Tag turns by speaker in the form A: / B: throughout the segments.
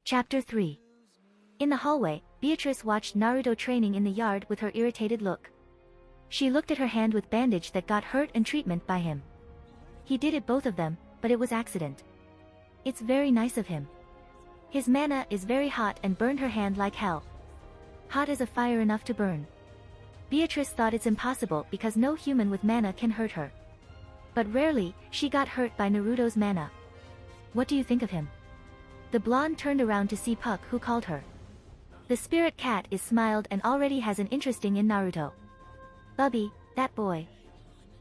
A: Chapter 3. In the hallway, Beatrice watched Naruto training in the yard with her irritated look. She looked at her hand with bandage that got hurt and treatment by him. He did it both of them, but it was accident. It's very nice of him. His mana is very hot and burned her hand like hell. Hot as a fire enough to burn. Beatrice thought it's impossible because no human with mana can hurt her. But rarely, she got hurt by Naruto's mana. What do you think of him? The blonde turned around to see Puck, who called her. The spirit cat is smiled and already has an interesting in Naruto. Bubby, that boy.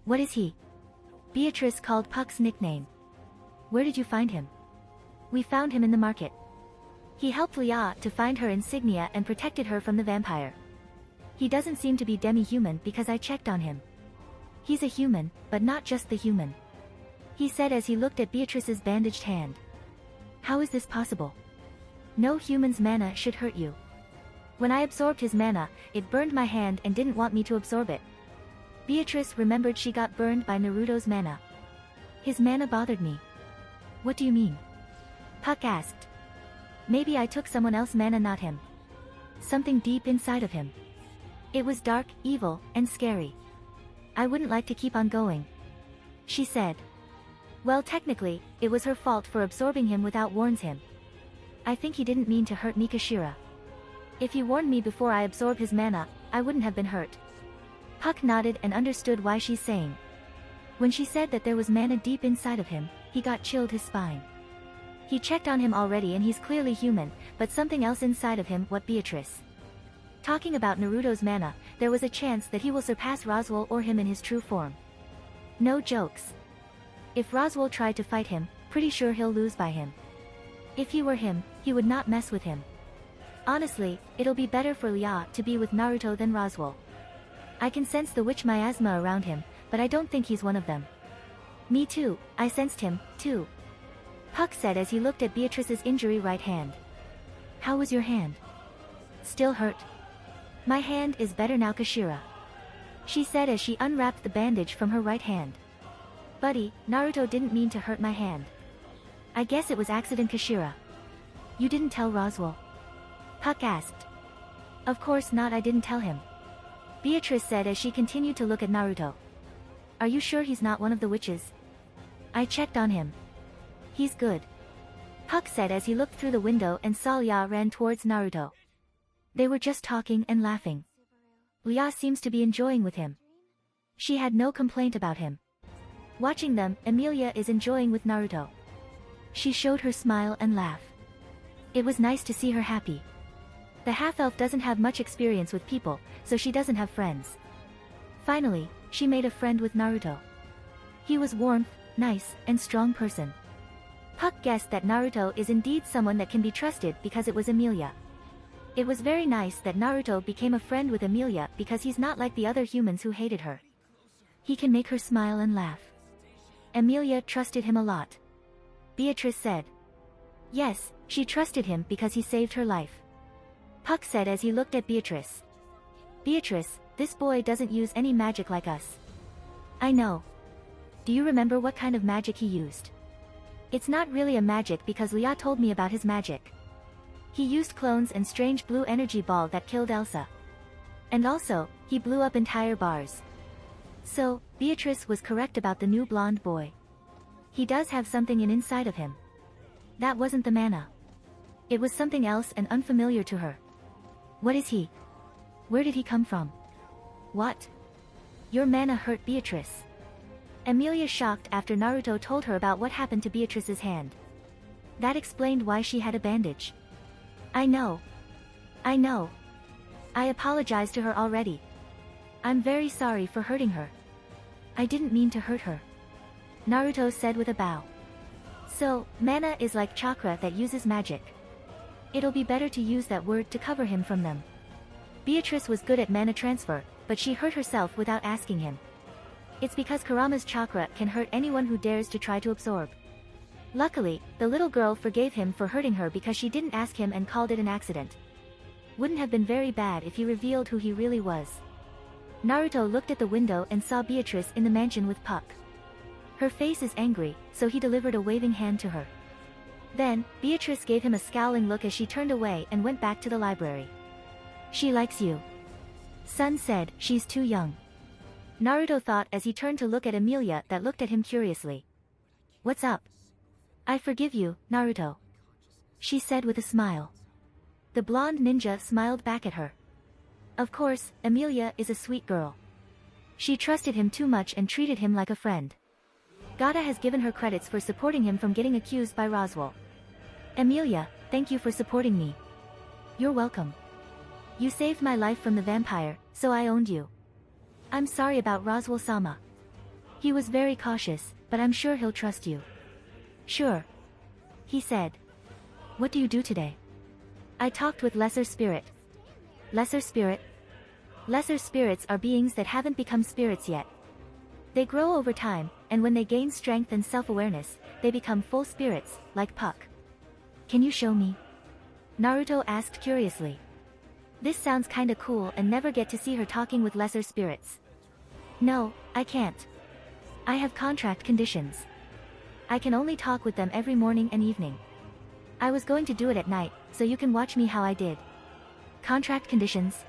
A: What is he? Beatrice called Puck's nickname. Where did you find him? We found him in the market. He helped Lia to find her insignia and protected her from the vampire. He doesn't seem to be demi-human because I checked on him. He's a human, but not just the human. He said as he looked at Beatrice's bandaged hand. How is this possible? No human's mana should hurt you. When I absorbed his mana, it burned my hand and didn't want me to absorb it. Beatrice remembered she got burned by Naruto's mana. His mana bothered me. What do you mean? Puck asked. Maybe I took someone else's mana, not him. Something deep inside of him. It was dark, evil, and scary. I wouldn't like to keep on going. She said. Well, technically, it was her fault for absorbing him without warns him. I think he didn't mean to hurt Mikashira. If he warned me before I absorbed his mana, I wouldn't have been hurt. Puck nodded and understood why she's saying. When she said that there was mana deep inside of him, he got chilled his spine. He checked on him already and he's clearly human, but something else inside of him, what Beatrice? Talking about Naruto's mana, there was a chance that he will surpass Roswell or him in his true form. No jokes. If Roswell tried to fight him, pretty sure he'll lose by him. If he were him, he would not mess with him. Honestly, it'll be better for Lia to be with Naruto than Roswell. I can sense the witch miasma around him, but I don't think he's one of them. Me too, I sensed him, too. Puck said as he looked at Beatrice's injury right hand. How was your hand? Still hurt? My hand is better now, Kashira. She said as she unwrapped the bandage from her right hand. Buddy, Naruto didn't mean to hurt my hand. I guess it was accident, Kashira. You didn't tell Roswell? Puck asked. Of course not, I didn't tell him. Beatrice said as she continued to look at Naruto. Are you sure he's not one of the witches? I checked on him. He's good. Puck said as he looked through the window and saw Lia ran towards Naruto. They were just talking and laughing. Lia seems to be enjoying with him. She had no complaint about him. Watching them, Emilia is enjoying with Naruto. She showed her smile and laugh. It was nice to see her happy. The half-elf doesn't have much experience with people, so she doesn't have friends. Finally, she made a friend with Naruto. He was warm, nice, and strong person. Puck guessed that Naruto is indeed someone that can be trusted because it was Emilia. It was very nice that Naruto became a friend with Emilia because he's not like the other humans who hated her. He can make her smile and laugh. Emilia trusted him a lot. Beatrice said. Yes, she trusted him because he saved her life. Puck said as he looked at Beatrice. Beatrice, this boy doesn't use any magic like us. I know. Do you remember what kind of magic he used? It's not really a magic because Lia told me about his magic. He used clones and strange blue energy ball that killed Elsa. And also, he blew up entire bars. So, Beatrice was correct about the new blonde boy. He does have something inside of him. That wasn't the mana. It was something else and unfamiliar to her. What is he? Where did he come from? What? Your mana hurt Beatrice. Emilia shocked after Naruto told her about what happened to Beatrice's hand. That explained why she had a bandage. I know. I know. I apologized to her already. I'm very sorry for hurting her. I didn't mean to hurt her. Naruto said with a bow. So, mana is like chakra that uses magic. It'll be better to use that word to cover him from them. Beatrice was good at mana transfer, but she hurt herself without asking him. It's because Kurama's chakra can hurt anyone who dares to try to absorb. Luckily, the little girl forgave him for hurting her because she didn't ask him and called it an accident. Wouldn't have been very bad if he revealed who he really was. Naruto looked at the window and saw Beatrice in the mansion with Puck. Her face is angry, so he delivered a waving hand to her. Then, Beatrice gave him a scowling look as she turned away and went back to the library. She likes you. Sun said, she's too young. Naruto thought as he turned to look at Emilia that looked at him curiously. What's up? I forgive you, Naruto. She said with a smile. The blonde ninja smiled back at her. Of course, Emilia is a sweet girl. She trusted him too much and treated him like a friend. Gata has given her credits for supporting him from getting accused by Roswell. Emilia, thank you for supporting me. You're welcome. You saved my life from the vampire, so I owned you. I'm sorry about Roswell-sama. He was very cautious, but I'm sure he'll trust you. Sure. He said. What do you do today? I talked with Lesser Spirit. Lesser Spirit? Lesser spirits are beings that haven't become spirits yet. They grow over time, and when they gain strength and self-awareness, they become full spirits, like Puck. Can you show me? Naruto asked curiously. This sounds kinda cool and never get to see her talking with lesser spirits. No, I can't. I have contract conditions. I can only talk with them every morning and evening. I was going to do it at night, so you can watch me how I did. Contract conditions?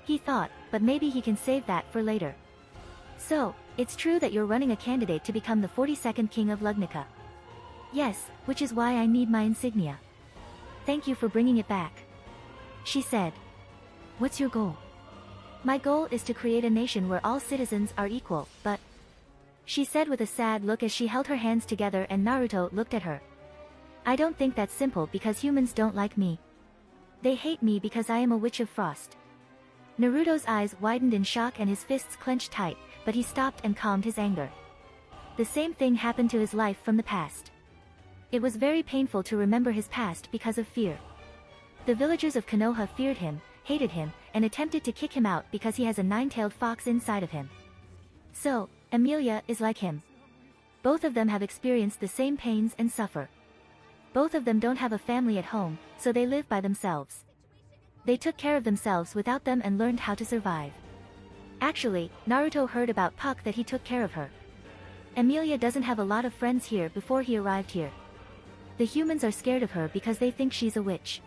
A: He thought, but maybe he can save that for later. So, it's true that you're running a candidate to become the 42nd king of Lugnica. Yes, which is why I need my insignia. Thank you for bringing it back. She said. What's your goal? My goal is to create a nation where all citizens are equal, but... She said with a sad look as she held her hands together and Naruto looked at her. I don't think that's simple because humans don't like me. They hate me because I am a witch of frost. Naruto's eyes widened in shock and his fists clenched tight, but he stopped and calmed his anger. The same thing happened to his life from the past. It was very painful to remember his past because of fear. The villagers of Konoha feared him, hated him, and attempted to kick him out because he has a nine-tailed fox inside of him. So, Emilia is like him. Both of them have experienced the same pains and suffer. Both of them don't have a family at home, so they live by themselves. They took care of themselves without them and learned how to survive. Actually, Naruto heard about Puck that he took care of her. Emilia doesn't have a lot of friends here before he arrived here. The humans are scared of her because they think she's a witch.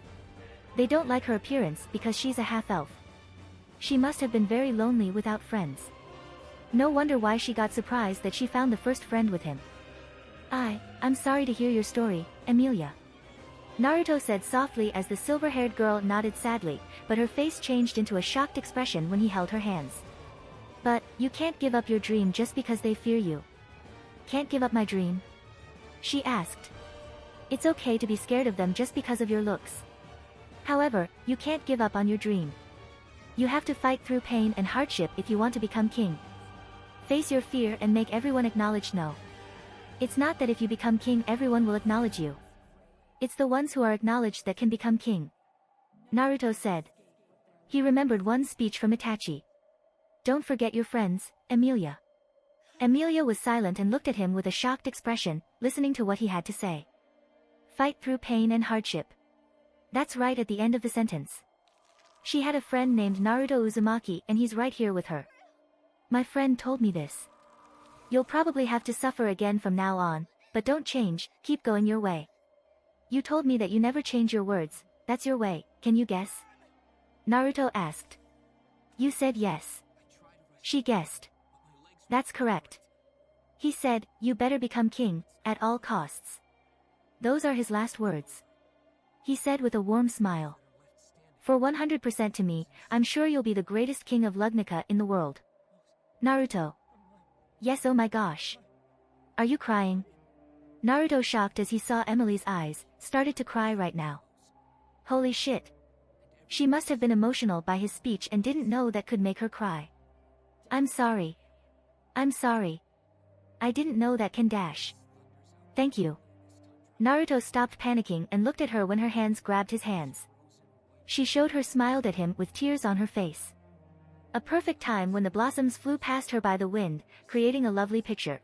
A: They don't like her appearance because she's a half-elf. She must have been very lonely without friends. No wonder why she got surprised that she found the first friend with him. I'm sorry to hear your story, Emilia. Naruto said softly as the silver-haired girl nodded sadly, but her face changed into a shocked expression when he held her hands. But, you can't give up your dream just because they fear you. Can't give up my dream? She asked. It's okay to be scared of them just because of your looks. However, you can't give up on your dream. You have to fight through pain and hardship if you want to become king. Face your fear and make everyone acknowledge no. It's not that if you become king everyone will acknowledge you. It's the ones who are acknowledged that can become king. Naruto said. He remembered one speech from Itachi. Don't forget your friends, Emilia. Emilia was silent and looked at him with a shocked expression, listening to what he had to say. Fight through pain and hardship. That's right at the end of the sentence. She had a friend named Naruto Uzumaki and he's right here with her. My friend told me this. You'll probably have to suffer again from now on, but don't change, keep going your way. You told me that you never change your words, that's your way, can you guess? Naruto asked. You said yes. She guessed. That's correct. He said, you better become king, at all costs. Those are his last words. He said with a warm smile. For 100% to me, I'm sure you'll be the greatest king of Lugnica in the world. Naruto. Yes, oh my gosh. Are you crying? Naruto, shocked as he saw Emily's eyes, started to cry right now. Holy shit. She must have been emotional by his speech and didn't know that could make her cry. I'm sorry. I'm sorry. I didn't know that can dash. Thank you. Naruto stopped panicking and looked at her when her hands grabbed his hands. She showed her smiled at him with tears on her face. A perfect time when the blossoms flew past her by the wind, creating a lovely picture.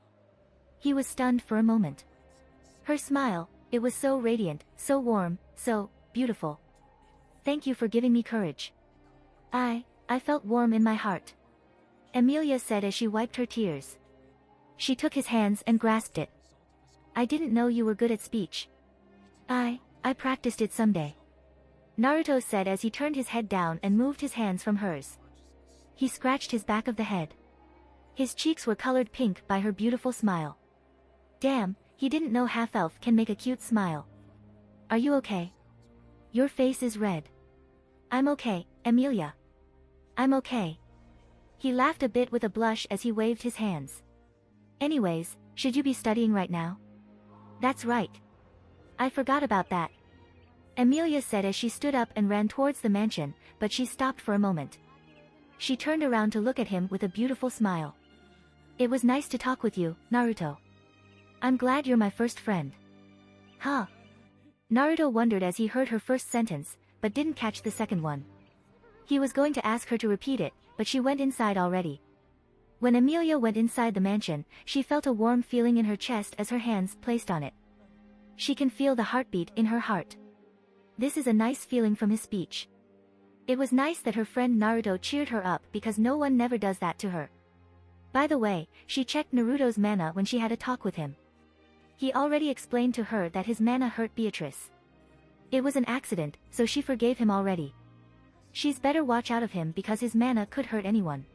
A: He was stunned for a moment. Her smile, it was so radiant, so warm, so beautiful. Thank you for giving me courage. I felt warm in my heart. Emilia said as she wiped her tears. She took his hands and grasped it. I didn't know you were good at speech. I practiced it someday. Naruto said as he turned his head down and moved his hands from hers. He scratched his back of the head. His cheeks were colored pink by her beautiful smile. Damn, he didn't know half-elf can make a cute smile. Are you okay? Your face is red. I'm okay, Emilia. I'm okay. He laughed a bit with a blush as he waved his hands. Anyways, should you be studying right now? That's right. I forgot about that. Emilia said as she stood up and ran towards the mansion, but she stopped for a moment. She turned around to look at him with a beautiful smile. It was nice to talk with you, Naruto. I'm glad you're my first friend. Huh? Naruto wondered as he heard her first sentence, but didn't catch the second one. He was going to ask her to repeat it, but she went inside already. When Emilia went inside the mansion, she felt a warm feeling in her chest as her hands placed on it. She can feel the heartbeat in her heart. This is a nice feeling from his speech. It was nice that her friend Naruto cheered her up because no one never does that to her. By the way, she checked Naruto's mana when she had a talk with him. He already explained to her that his mana hurt Beatrice. It was an accident, so she forgave him already. She's better watch out of him because his mana could hurt anyone.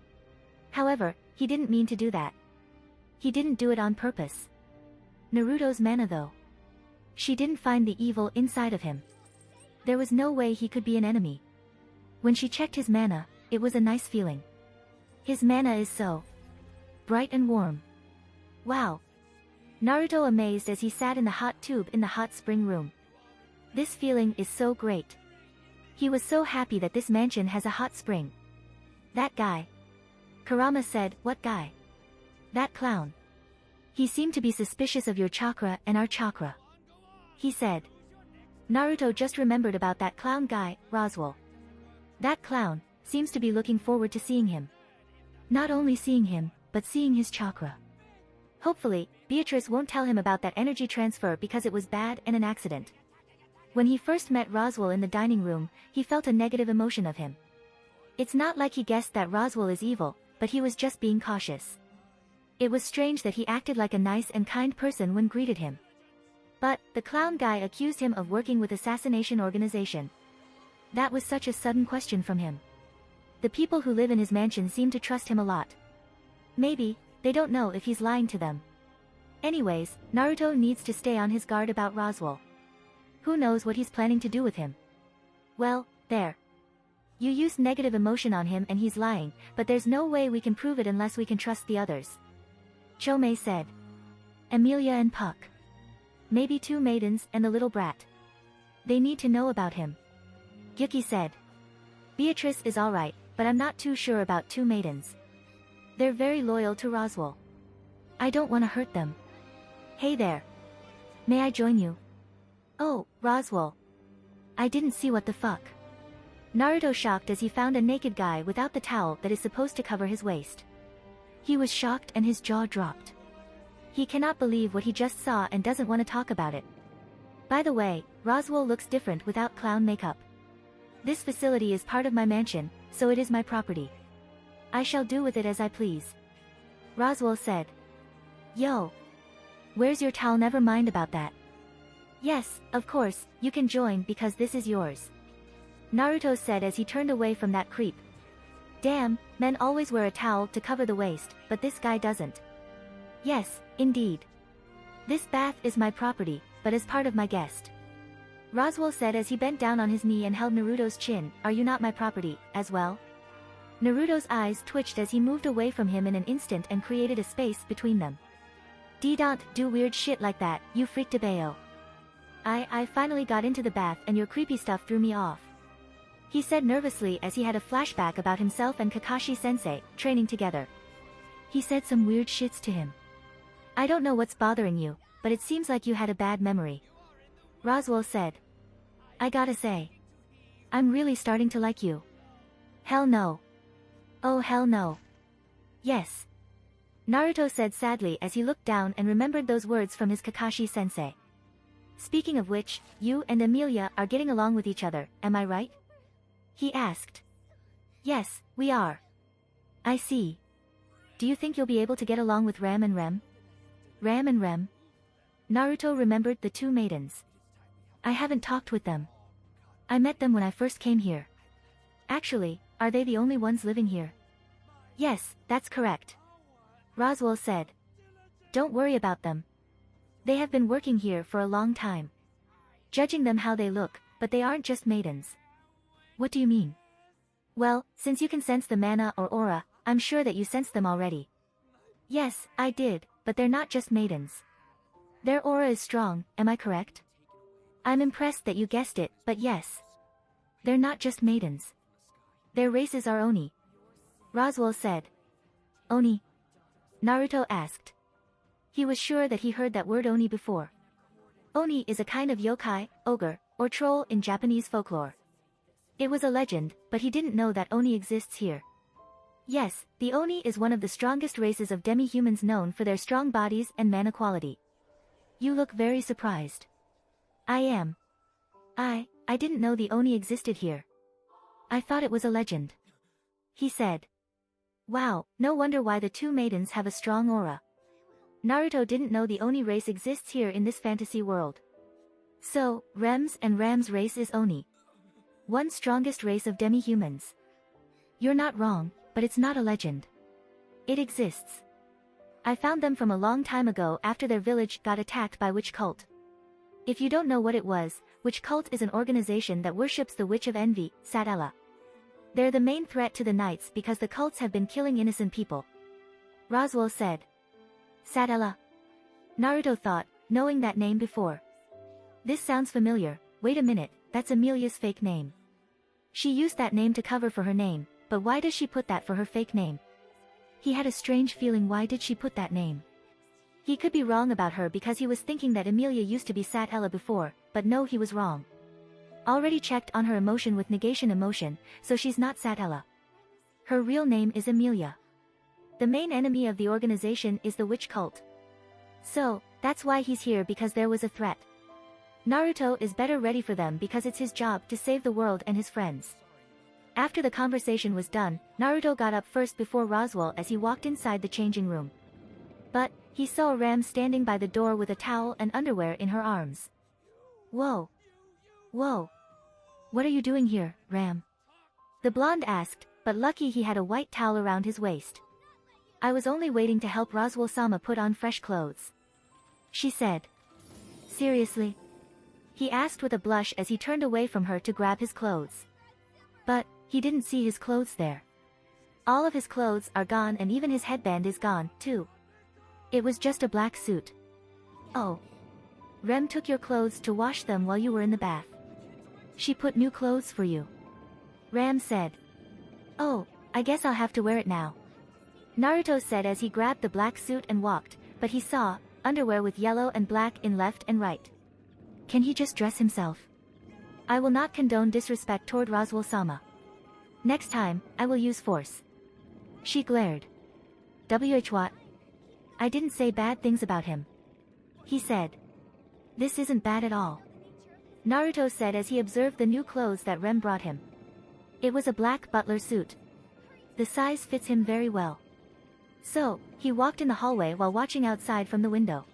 A: However, he didn't mean to do that. He didn't do it on purpose. Naruto's mana though. She didn't find the evil inside of him. There was no way he could be an enemy. When she checked his mana, it was a nice feeling. His mana is so bright and warm. Wow. Naruto amazed as he sat in the hot tube in the hot spring room. This feeling is so great. He was so happy that this mansion has a hot spring. That guy. Kurama said, what guy? That clown. He seemed to be suspicious of your chakra and our chakra. He said. Naruto just remembered about that clown guy, Roswell. That clown seems to be looking forward to seeing him. Not only seeing him, but seeing his chakra. Hopefully, Beatrice won't tell him about that energy transfer because it was bad and an accident. When he first met Roswell in the dining room, he felt a negative emotion of him. It's not like he guessed that Roswell is evil, but he was just being cautious. It was strange that he acted like a nice and kind person when greeted him. But, the clown guy accused him of working with assassination organization. That was such a sudden question from him. The people who live in his mansion seem to trust him a lot. Maybe, they don't know if he's lying to them. Anyways, Naruto needs to stay on his guard about Roswell. Who knows what he's planning to do with him? Well, there. You used negative emotion on him and he's lying, but there's no way we can prove it unless we can trust the others. Chomei said. Emilia and Puck. Maybe two maidens and the little brat. They need to know about him. Yuki said. Beatrice is alright, but I'm not too sure about two maidens. They're very loyal to Roswell. I don't want to hurt them. Hey there. May I join you? Oh, Roswell. I didn't see what the fuck. Naruto shocked as he found a naked guy without the towel that is supposed to cover his waist. He was shocked and his jaw dropped. He cannot believe what he just saw and doesn't want to talk about it. By the way, Roswell looks different without clown makeup. This facility is part of my mansion, so it is my property. I shall do with it as I please. Roswell said. Yo. Where's your towel? Never mind about that. Yes, of course, you can join because this is yours. Naruto said as he turned away from that creep. Damn, men always wear a towel to cover the waist, but this guy doesn't. Yes, indeed. This bath is my property, but as part of my guest. Roswell said as he bent down on his knee and held Naruto's chin, are you not my property, as well? Naruto's eyes twitched as he moved away from him in an instant and created a space between them. D-don't do weird shit like that, you freaked-a-bayo. I finally got into the bath and your creepy stuff threw me off. He said nervously as he had a flashback about himself and Kakashi-sensei, training together. He said some weird shits to him. I don't know what's bothering you, but it seems like you had a bad memory. Roswell said. I gotta say. I'm really starting to like you. Hell no. Oh hell no. Yes. Naruto said sadly as he looked down and remembered those words from his Kakashi-sensei. Speaking of which, you and Emilia are getting along with each other, am I right? He asked. Yes, we are. I see. Do you think you'll be able to get along with Ram and Rem? Ram and Rem? Naruto remembered the two maidens. I haven't talked with them. I met them when I first came here. Actually, are they the only ones living here? Yes, that's correct. Roswell said. Don't worry about them. They have been working here for a long time. Judging them how they look, but they aren't just maidens. What do you mean? Well, since you can sense the mana or aura, I'm sure that you sensed them already. Yes, I did, but they're not just maidens. Their aura is strong, am I correct? I'm impressed that you guessed it, but yes. They're not just maidens. Their races are Oni. Roswell said. Oni? Naruto asked. He was sure that he heard that word Oni before. Oni is a kind of yokai, ogre, or troll in Japanese folklore. It was a legend, but he didn't know that Oni exists here. Yes, the Oni is one of the strongest races of demi-humans known for their strong bodies and mana quality. You look very surprised. I am. I didn't know the Oni existed here. I thought it was a legend. He said. Wow, no wonder why the two maidens have a strong aura. Naruto didn't know the Oni race exists here in this fantasy world. So, Rem's and Ram's race is Oni. One strongest race of demi-humans. You're not wrong, but it's not a legend. It exists. I found them from a long time ago after their village got attacked by witch cult. If you don't know what it was, witch cult is an organization that worships the witch of envy, Satella. They're the main threat to the knights because the cults have been killing innocent people. Roswell said. Satella. Naruto thought, knowing that name before. This sounds familiar. Wait a minute, that's Amelia's fake name. She used that name to cover for her name, but why does she put that for her fake name? He had a strange feeling, why did she put that name? He could be wrong about her because he was thinking that Amelia used to be Satella before, but no, he was wrong. Already checked on her emotion with negation emotion, so she's not Satella. Her real name is Amelia. The main enemy of the organization is the witch cult. So, that's why he's here, because there was a threat. Naruto is better ready for them because it's his job to save the world and his friends. After the conversation was done, Naruto got up first before Roswell as he walked inside the changing room. But, he saw Ram standing by the door with a towel and underwear in her arms. Whoa. Whoa. What are you doing here, Ram? The blonde asked, but lucky he had a white towel around his waist. I was only waiting to help Roswell-sama put on fresh clothes. She said. Seriously? He asked with a blush as he turned away from her to grab his clothes. But, he didn't see his clothes there. All of his clothes are gone and even his headband is gone, too. It was just a black suit. Oh. Rem took your clothes to wash them while you were in the bath. She put new clothes for you. Ram said. Oh, I guess I'll have to wear it now. Naruto said as he grabbed the black suit and walked, but he saw underwear with yellow and black in left and right. Can he just dress himself? I will not condone disrespect toward Roswell-sama. Next time, I will use force. She glared. What? I didn't say bad things about him. He said. This isn't bad at all. Naruto said as he observed the new clothes that Rem brought him. It was a black butler suit. The size fits him very well. So, he walked in the hallway while watching outside from the window.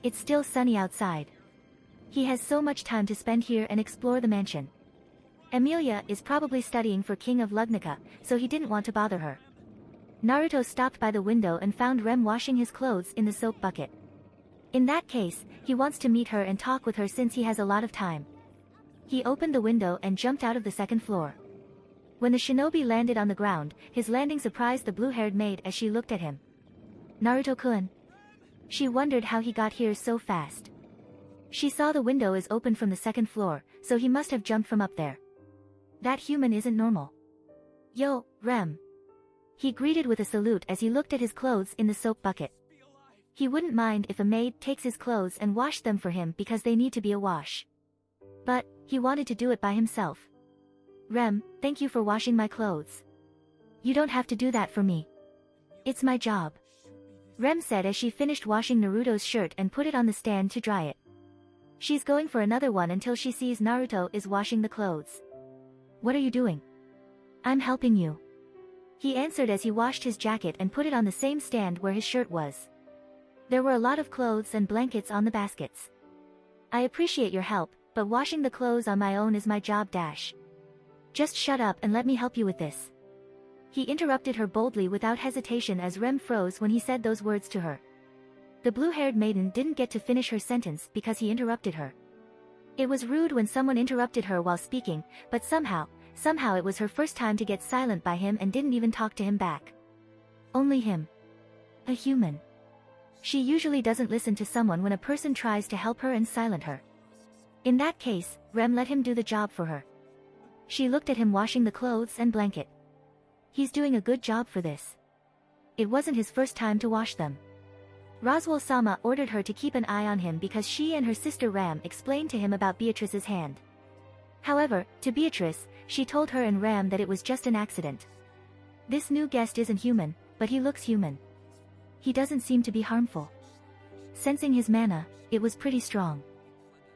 A: It's still sunny outside. He has so much time to spend here and explore the mansion. Amelia is probably studying for King of Lugnica, so he didn't want to bother her. Naruto stopped by the window and found Rem washing his clothes in the soap bucket. In that case, he wants to meet her and talk with her since he has a lot of time. He opened the window and jumped out of the second floor. When the shinobi landed on the ground, his landing surprised the blue-haired maid as she looked at him. Naruto-kun. She wondered how he got here so fast. She saw the window is open from the second floor, so he must have jumped from up there. That human isn't normal. Yo, Rem. He greeted with a salute as he looked at his clothes in the soap bucket. He wouldn't mind if a maid takes his clothes and wash them for him because they need to be a wash. But, he wanted to do it by himself. Rem, thank you for washing my clothes. You don't have to do that for me. It's my job. Rem said as she finished washing Naruto's shirt and put it on the stand to dry it. She's going for another one until she sees Naruto is washing the clothes. What are you doing? I'm helping you. He answered as he washed his jacket and put it on the same stand where his shirt was. There were a lot of clothes and blankets on the baskets. I appreciate your help, But washing the clothes on my own is my job dash. Just shut up and let me help you with this. He interrupted her boldly without hesitation as Rem froze when he said those words to her. The blue-haired maiden didn't get to finish her sentence because he interrupted her. It was rude when someone interrupted her while speaking, but somehow it was her first time to get silent by him and didn't even talk to him back. Only him. A human. She usually doesn't listen to someone when a person tries to help her and silent her. In that case, Rem let him do the job for her. She looked at him washing the clothes and blanket. He's doing a good job for this. It wasn't his first time to wash them. Roswell-sama ordered her to keep an eye on him because she and her sister Ram explained to him about Beatrice's hand. However, to Beatrice, she told her and Ram that it was just an accident. This new guest isn't human, but he looks human. He doesn't seem to be harmful. Sensing his mana, it was pretty strong.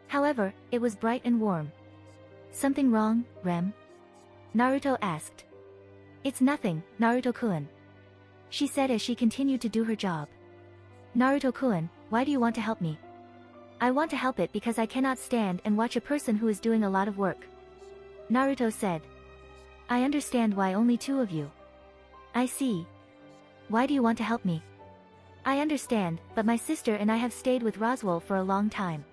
A: However, it was bright and warm. Something wrong, Rem? Naruto asked. It's nothing, Naruto-kun. She said as she continued to do her job. Naruto-kun, why do you want to help me? I want to help it because I cannot stand and watch a person who is doing a lot of work. Naruto said. I understand why only two of you. I see. Why do you want to help me? I understand, but my sister and I have stayed with Roswell for a long time.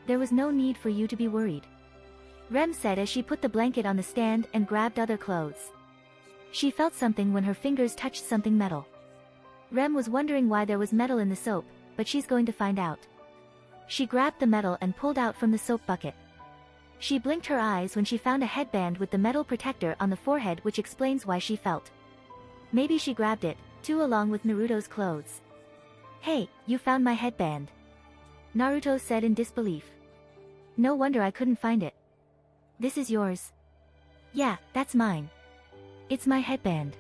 A: There was no need for you to be worried. Rem said as she put the blanket on the stand and grabbed other clothes. She felt something when her fingers touched something metal. Rem was wondering why there was metal in the soap, but she's going to find out. She grabbed the metal and pulled out from the soap bucket. She blinked her eyes when she found a headband with the metal protector on the forehead, which explains why she felt. Maybe she grabbed it, too, along with Naruto's clothes. Hey, you found my headband. Naruto said in disbelief. No wonder I couldn't find it. This is yours. Yeah, that's mine. It's my headband.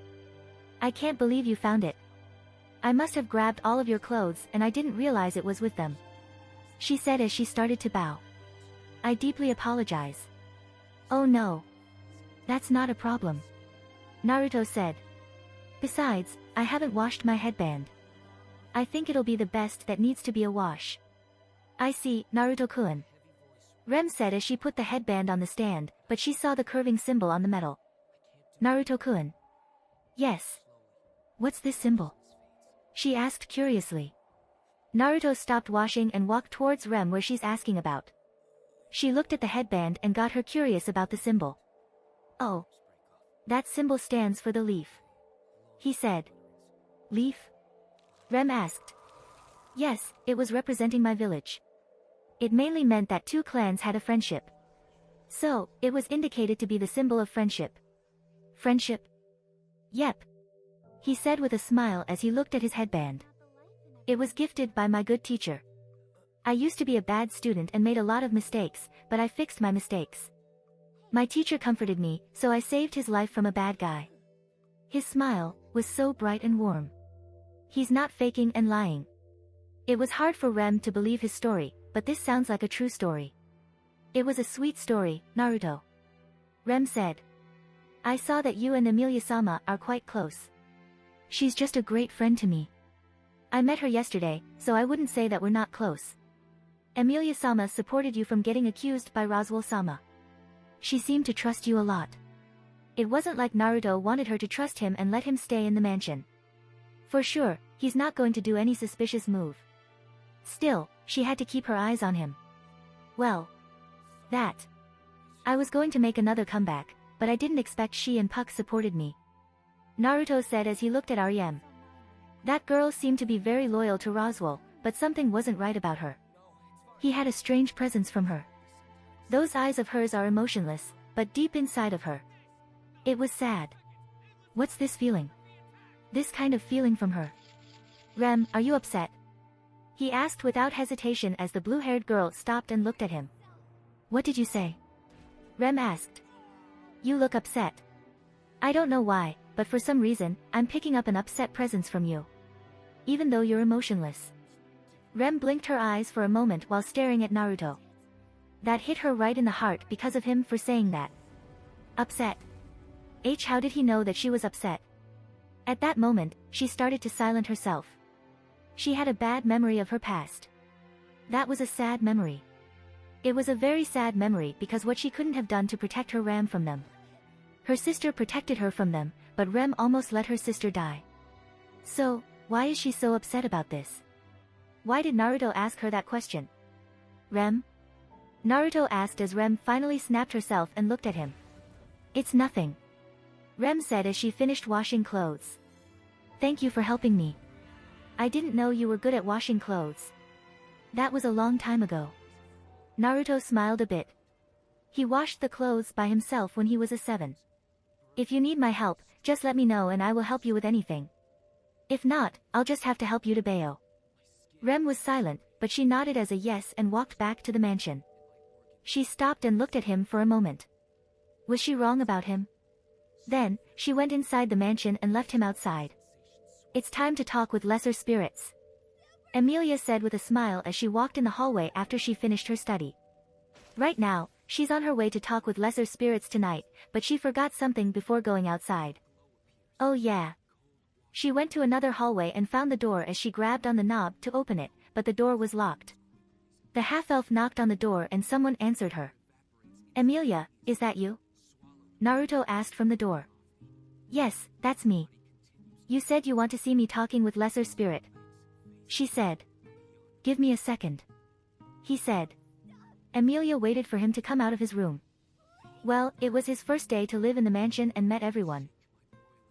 A: I can't believe you found it. I must have grabbed all of your clothes and I didn't realize it was with them. She said as she started to bow. I deeply apologize. Oh no. That's not a problem. Naruto said. Besides, I haven't washed my headband. I think it'll be the best that needs to be a wash. I see, Naruto-kun. Rem said as she put the headband on the stand, but she saw the curving symbol on the metal. Naruto-kun. Yes. What's this symbol? She asked curiously. Naruto stopped washing and walked towards Rem where she's asking about. She looked at the headband and got her curious about the symbol. Oh. That symbol stands for the leaf. He said. Leaf? Rem asked. Yes, it was representing my village. It mainly meant that two clans had a friendship. So, it was indicated to be the symbol of friendship. Friendship? Yep. He said with a smile as he looked at his headband. It was gifted by my good teacher. I used to be a bad student and made a lot of mistakes, but I fixed my mistakes. My teacher comforted me, so I saved his life from a bad guy. His smile was so bright and warm. He's not faking and lying. It was hard for Rem to believe his story, but this sounds like a true story. It was a sweet story, Naruto. Rem said. I saw that you and Emilia-sama are quite close. She's just a great friend to me. I met her yesterday, so I wouldn't say that we're not close. Emilia-sama supported you from getting accused by Roswell-sama. She seemed to trust you a lot. It wasn't like Naruto wanted her to trust him and let him stay in the mansion. For sure, he's not going to do any suspicious move. Still, she had to keep her eyes on him. Well. That. I was going to make another comeback, but I didn't expect she and Puck supported me. Naruto said as he looked at Ariem. That girl seemed to be very loyal to Roswell, but something wasn't right about her. He had a strange presence from her. Those eyes of hers are emotionless, but deep inside of her. It was sad. What's this feeling? This kind of feeling from her. Rem, are you upset? He asked without hesitation as the blue-haired girl stopped and looked at him. What did you say? Rem asked. You look upset. I don't know why, but for some reason, I'm picking up an upset presence from you. Even though you're emotionless. Rem blinked her eyes for a moment while staring at Naruto. That hit her right in the heart because of him for saying that. Upset. How did he know that she was upset? At that moment, she started to silence herself. She had a bad memory of her past. That was a sad memory. It was a very sad memory because what she couldn't have done to protect her Ram from them. Her sister protected her from them, but Rem almost let her sister die. So, why is she so upset about this? Why did Naruto ask her that question? Rem? Naruto asked as Rem finally snapped herself and looked at him. It's nothing. Rem said as she finished washing clothes. Thank you for helping me. I didn't know you were good at washing clothes. That was a long time ago. Naruto smiled a bit. He washed the clothes by himself when he was a 7. If you need my help, just let me know and I will help you with anything. If not, I'll just have to help you to Bayo. Rem was silent, but she nodded as a yes and walked back to the mansion. She stopped and looked at him for a moment. Was she wrong about him? Then, she went inside the mansion and left him outside. It's time to talk with lesser spirits, Emilia said with a smile as she walked in the hallway after she finished her study. Right now, she's on her way to talk with lesser spirits tonight, but she forgot something before going outside. Oh yeah. She went to another hallway and found the door as she grabbed on the knob to open it, but the door was locked. The half-elf knocked on the door and someone answered her. Emilia, is that you? Naruto asked from the door. Yes, that's me. You said you want to see me talking with lesser spirit. She said. Give me a second. He said. Emilia waited for him to come out of his room. Well, it was his first day to live in the mansion and met everyone.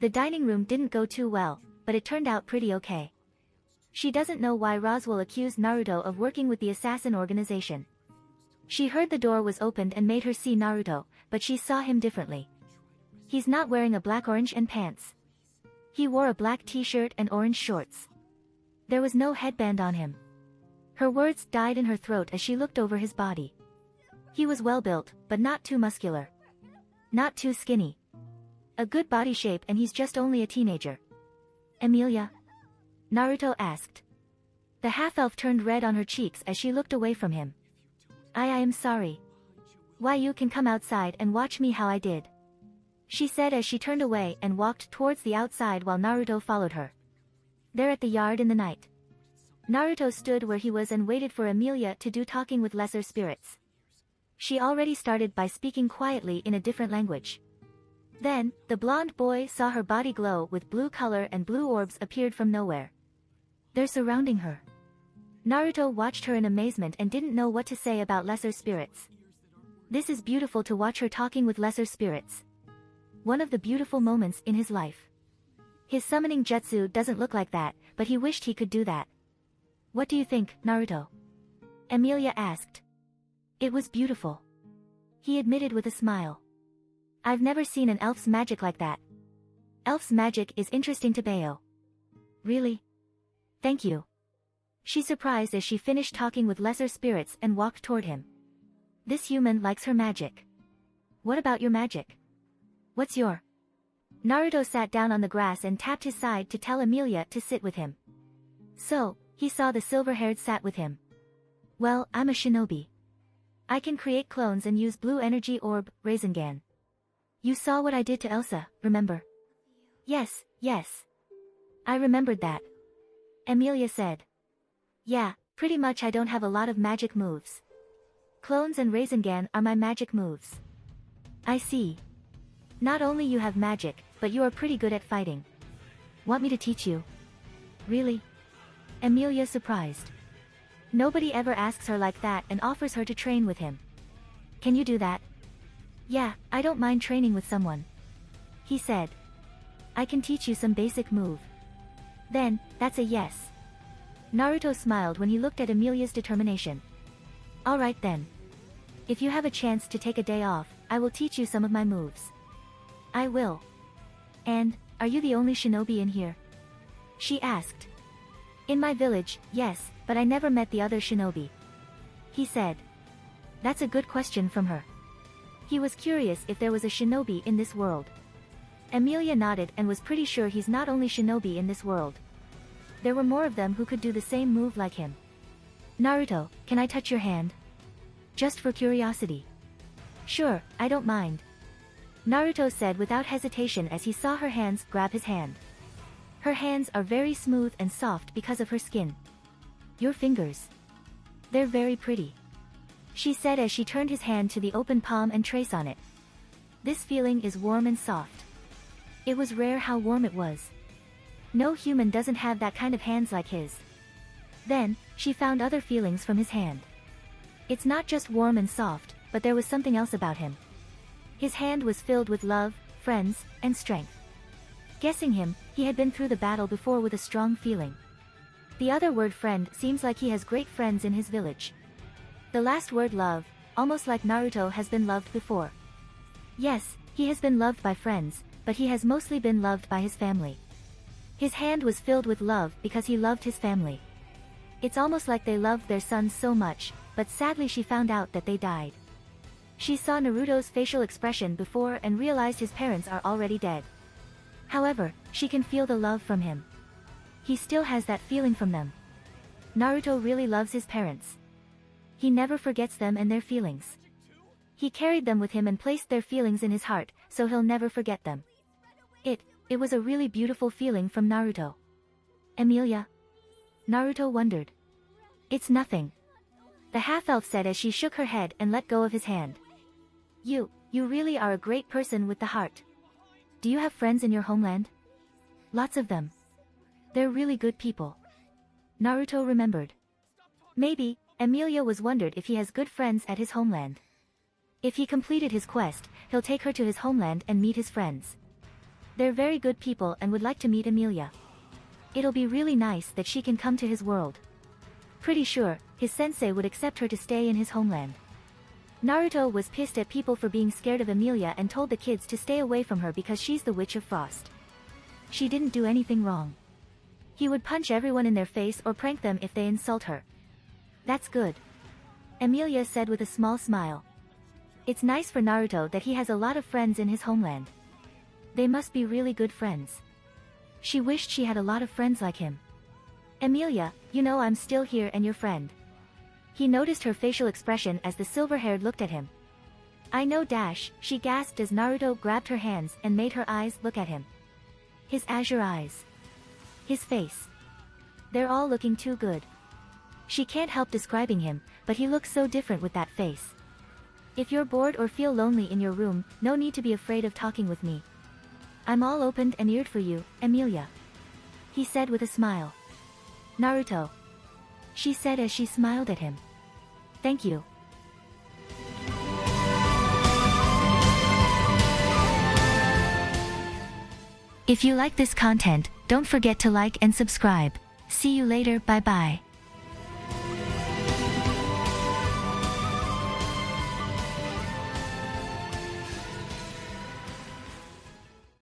A: The dining room didn't go too well, but it turned out pretty okay. She doesn't know why Roswell accused Naruto of working with the assassin organization. She heard the door was opened and made her see Naruto, but she saw him differently. He's not wearing a black orange and pants. He wore a black t-shirt and orange shorts. There was no headband on him. Her words died in her throat as she looked over his body. He was well built, but not too muscular. Not too skinny. A good body shape and he's just only a teenager. Emilia? Naruto asked. The half-elf turned red on her cheeks as she looked away from him. I am sorry. Why you can come outside and watch me how I did. She said as she turned away and walked towards the outside while Naruto followed her. There at the yard in the night. Naruto stood where he was and waited for Emilia to do talking with lesser spirits. She already started by speaking quietly in a different language. Then, the blonde boy saw her body glow with blue color and blue orbs appeared from nowhere. They're surrounding her. Naruto watched her in amazement and didn't know what to say about lesser spirits. This is beautiful to watch her talking with lesser spirits. One of the beautiful moments in his life. His summoning jutsu doesn't look like that, but he wished he could do that. What do you think, Naruto? Emilia asked. It was beautiful. He admitted with a smile. I've never seen an elf's magic like that. Elf's magic is interesting to Bayo. Really? Thank you. She surprised as she finished talking with lesser spirits and walked toward him. This human likes her magic. What about your magic? What's your? Naruto sat down on the grass and tapped his side to tell Emilia to sit with him. So, he saw the silver-haired sat with him. Well, I'm a shinobi. I can create clones and use blue energy orb, Rasengan. You saw what I did to Elsa, remember? Yes, yes. I remembered that. Emilia said. Yeah, pretty much I don't have a lot of magic moves. Clones and Rasengan are my magic moves. I see. Not only you have magic, but you are pretty good at fighting. Want me to teach you? Really? Emilia surprised. Nobody ever asks her like that and offers her to train with him. Can you do that? Yeah, I don't mind training with someone. He said. I can teach you some basic move. Then, that's a yes. Naruto smiled when he looked at Emilia's determination. Alright then. If you have a chance to take a day off, I will teach you some of my moves. I will. And, are you the only shinobi in here? She asked. In my village, yes, but I never met the other shinobi. He said. That's a good question from her. He was curious if there was a shinobi in this world. Emilia nodded and was pretty sure he's not only shinobi in this world. There were more of them who could do the same move like him. Naruto, can I touch your hand? Just for curiosity. Sure, I don't mind. Naruto said without hesitation as he saw her hands grab his hand. Her hands are very smooth and soft because of her skin. Your fingers. They're very pretty. she said as she turned his hand to the open palm and trace on it. This feeling is warm and soft. It was rare how warm it was. No human doesn't have that kind of hands like his. Then, she found other feelings from his hand. It's not just warm and soft, but there was something else about him. His hand was filled with love, friends, and strength. Guessing him, he had been through the battle before with a strong feeling. The other word friend seems like he has great friends in his village. The last word love, almost like Naruto has been loved before. Yes, he has been loved by friends, but he has mostly been loved by his family. His hand was filled with love because he loved his family. It's almost like they loved their sons so much, but sadly she found out that they died. She saw Naruto's facial expression before and realized his parents are already dead. However, she can feel the love from him. He still has that feeling from them. Naruto really loves his parents. He never forgets them and their feelings. He carried them with him and placed their feelings in his heart, so he'll never forget them. It was a really beautiful feeling from Naruto. Emilia? Naruto wondered. It's nothing. The half-elf said as she shook her head and let go of his hand. You really are a great person with the heart. Do you have friends in your homeland? Lots of them. They're really good people. Naruto remembered. Maybe, Emilia was wondered if he has good friends at his homeland. If he completed his quest, he'll take her to his homeland and meet his friends. They're very good people and would like to meet Emilia. It'll be really nice that she can come to his world. Pretty sure, his sensei would accept her to stay in his homeland. Naruto was pissed at people for being scared of Emilia and told the kids to stay away from her because she's the Witch of Frost. She didn't do anything wrong. He would punch everyone in their face or prank them if they insult her. That's good. Emilia said with a small smile. It's nice for Naruto that he has a lot of friends in his homeland. They must be really good friends. She wished she had a lot of friends like him. Emilia, you know I'm still here and your friend. He noticed her facial expression as the silver-haired looked at him. I know Dash, she gasped as Naruto grabbed her hands and made her eyes look at him. His azure eyes. His face. They're all looking too good. She can't help describing him, but he looks so different with that face. If you're bored or feel lonely in your room, no need to be afraid of talking with me. I'm all opened and eared for you, Emilia. He said with a smile. Naruto. She said as she smiled at him. Thank you. If you like this content, don't forget to like and subscribe. See you later, bye bye.